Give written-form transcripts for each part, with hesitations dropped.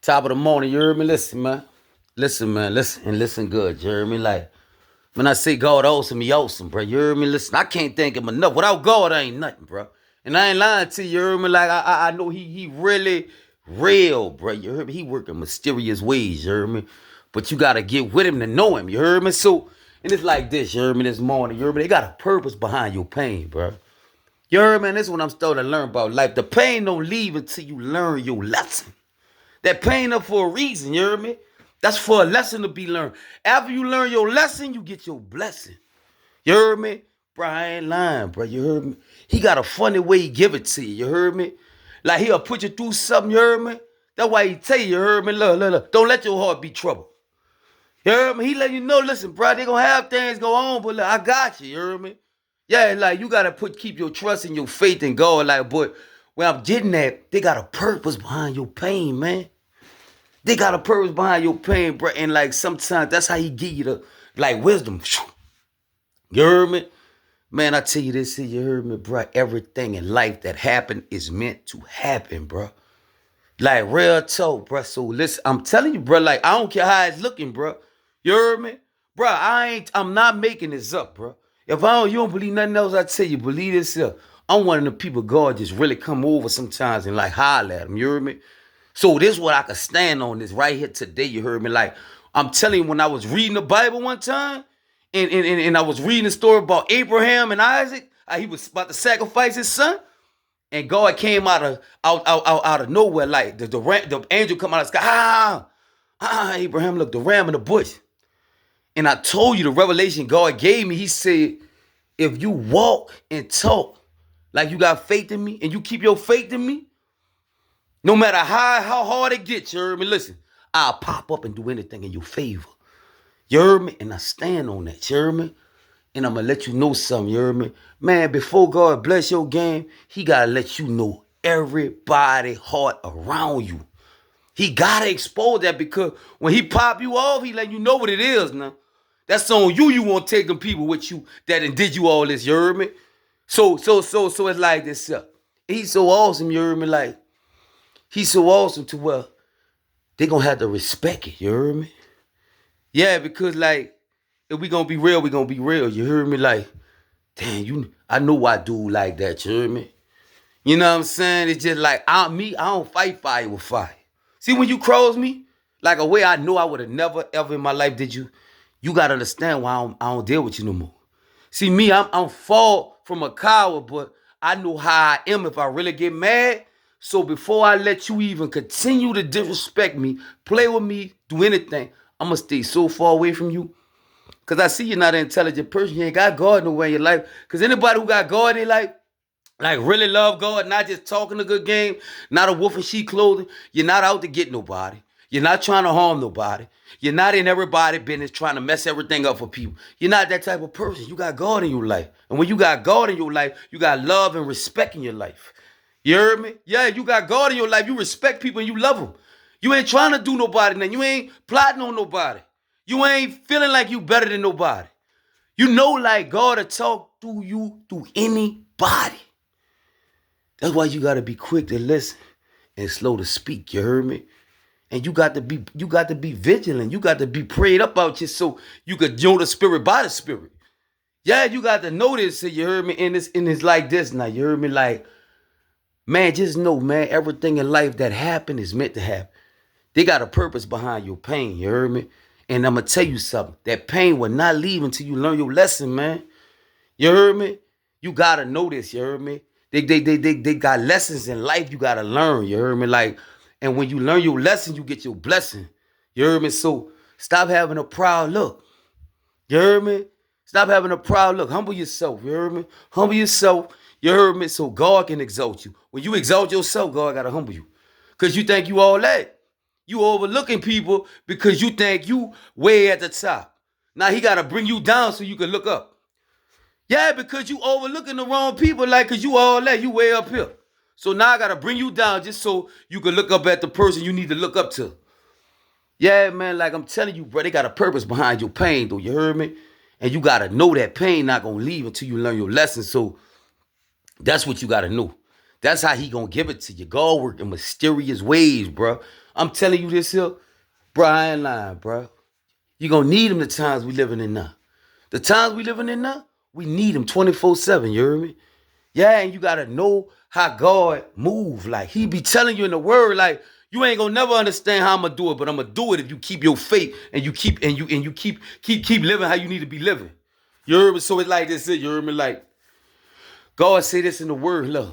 Top of the morning, you heard me? Listen, man. Listen, man. Listen and listen good. You heard me? Like, when I say God awesome, he awesome, bro. You heard me? Listen, I can't thank him enough. Without God, I ain't nothing, bro. And I ain't lying to you, you heard me? Like, I know he really real, bro. You heard me? He working mysterious ways, you heard me? But you gotta get with him to know him, you heard me? So, and it's like this, you heard me, this morning, you heard me? They got a purpose behind your pain, bro. You heard me? This is what I'm starting to learn about life. The pain don't leave until you learn your lesson. That pain up for a reason, you heard me? That's for a lesson to be learned. After you learn your lesson, you get your blessing. You heard me? Bro, I ain't lying, bro. You heard me? He got a funny way he give it to you. You heard me? Like he'll put you through something, you heard me? That's why he tell you heard me? Look. Don't let your heart be troubled. You heard me? He let you know, listen, bro, they gonna have things go on, but look, I got you, you heard me? Yeah, like you gotta keep your trust and your faith in God. Like, but where I'm getting at, they got a purpose behind your pain, man. They got a purpose behind your pain, bro. And like sometimes that's how he give you the like wisdom. You heard me? Man, I tell you this here, you heard me, bro. Everything in life that happened is meant to happen, bro. Like real talk, bro. So listen, I'm telling you, bro, like I don't care how it's looking, bro. You heard me? Bro, I'm not making this up, bro. If you don't believe nothing else, I tell you, believe this here. I'm one of the people God just really come over sometimes and like holler at him. You heard me? So this is what I could stand on this right here today. You heard me? Like I'm telling you, when I was reading the Bible one time, and I was reading the story about Abraham and Isaac, he was about to sacrifice his son, and God came out of nowhere, like the angel come out of the sky. Abraham, look, the ram in the bush. And I told you the revelation God gave me. He said, if you walk and talk like you got faith in me, and you keep your faith in me, no matter how hard it gets, you heard me? Listen, I'll pop up and do anything in your favor. You heard me? And I stand on that, you heard me? And I'm going to let you know something, you heard me? Man, before God bless your game, he got to let you know everybody heart around you. He got to expose that, because when he pop you off, he let you know what it is now. That's on you. You won't take them people with you that did you all this, you heard me? So it's like this. He's so awesome, you heard me? Like, he's so awesome to where they gonna have to respect it, you heard me? Yeah, because like, if we gonna be real, we gonna be real, you heard me? Like, damn, I know why dude like that, you heard me? You know what I'm saying? It's just like, I don't fight fire with fire. See, when you cross me, like a way I know I would have never, ever in my life did you gotta understand why I don't deal with you no more. See, me, I'm far from a coward, but I know how I am if I really get mad. So before I let you even continue to disrespect me, play with me, do anything, I'm going to stay so far away from you. Because I see you're not an intelligent person. You ain't got God nowhere in your life. Because anybody who got God in their life, like really love God, not just talking a good game, not a wolf in sheep clothing, you're not out to get nobody. You're not trying to harm nobody. You're not in everybody's business trying to mess everything up for people. You're not that type of person. You got God in your life. And when you got God in your life, you got love and respect in your life. You heard me? Yeah, you got God in your life. You respect people and you love them. You ain't trying to do nobody nothing. You ain't plotting on nobody. You ain't feeling like you better than nobody. You know, like God will talk to you through anybody. That's why you got to be quick to listen and slow to speak. You heard me? And you got to be vigilant. You got to be prayed up out you so you could know the spirit by the spirit. Yeah, you got to know this. You heard me? And it's like this now. You heard me? Like, man, just know, man, everything in life that happened is meant to happen. They got a purpose behind your pain. You heard me? And I'm going to tell you something. That pain will not leave until you learn your lesson, man. You heard me? You got to know this. You heard me? They got lessons in life you got to learn. You heard me? Like, and when you learn your lesson, you get your blessing. You heard me? So stop having a proud look. You heard me? Stop having a proud look. Humble yourself. You heard me? Humble yourself. You heard me? So God can exalt you. When you exalt yourself, God got to humble you. Because you think you all that. You overlooking people because you think you way at the top. Now he got to bring you down so you can look up. Yeah, because you overlooking the wrong people, like, because you all that. You way up here. So now I got to bring you down just so you can look up at the person you need to look up to. Yeah, man, like I'm telling you, bro, they got a purpose behind your pain, though. You heard me? And you got to know that pain not going to leave until you learn your lesson. So that's what you got to know. That's how he gonna give it to you. God work in mysterious ways, bro. I'm telling you this here, bro, I ain't lying, bro. You gonna need him the times we living in now. The times we living in now, we need him 24/7, you hear me? Yeah, and you gotta know how God move. Like he be telling you in the word, like you ain't gonna never understand how I'm gonna do it, but I'm gonna do it if you keep your faith and you keep living how you need to be living. You heard me? So it's like this, you heard me? Like God say this in the word, look.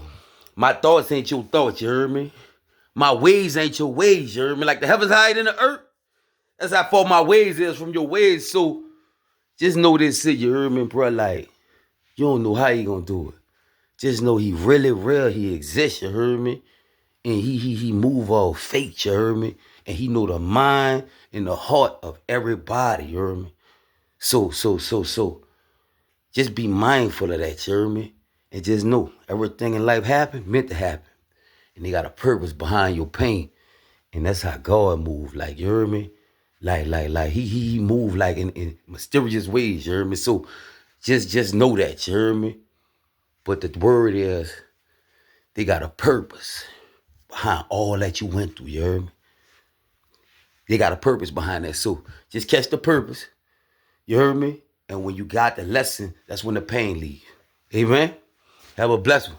My thoughts ain't your thoughts, you heard me? My ways ain't your ways, you heard me? Like the heavens higher than the earth. That's how far my ways is from your ways. So just know this shit, you heard me, bro? Like, you don't know how he gonna do it. Just know he really real, he exists, you heard me? And he move all faith, you heard me? And he know the mind and the heart of everybody, you heard me? So, just be mindful of that, you heard me? And just know everything in life happen, meant to happen. And they got a purpose behind your pain. And that's how God move, like, you heard me? Like he move like in mysterious ways, you heard me? So just know that, you heard me? But the word is they got a purpose behind all that you went through, you heard me? They got a purpose behind that. So just catch the purpose, you heard me? And when you got the lesson, that's when the pain leaves. Amen? Have a blessed one.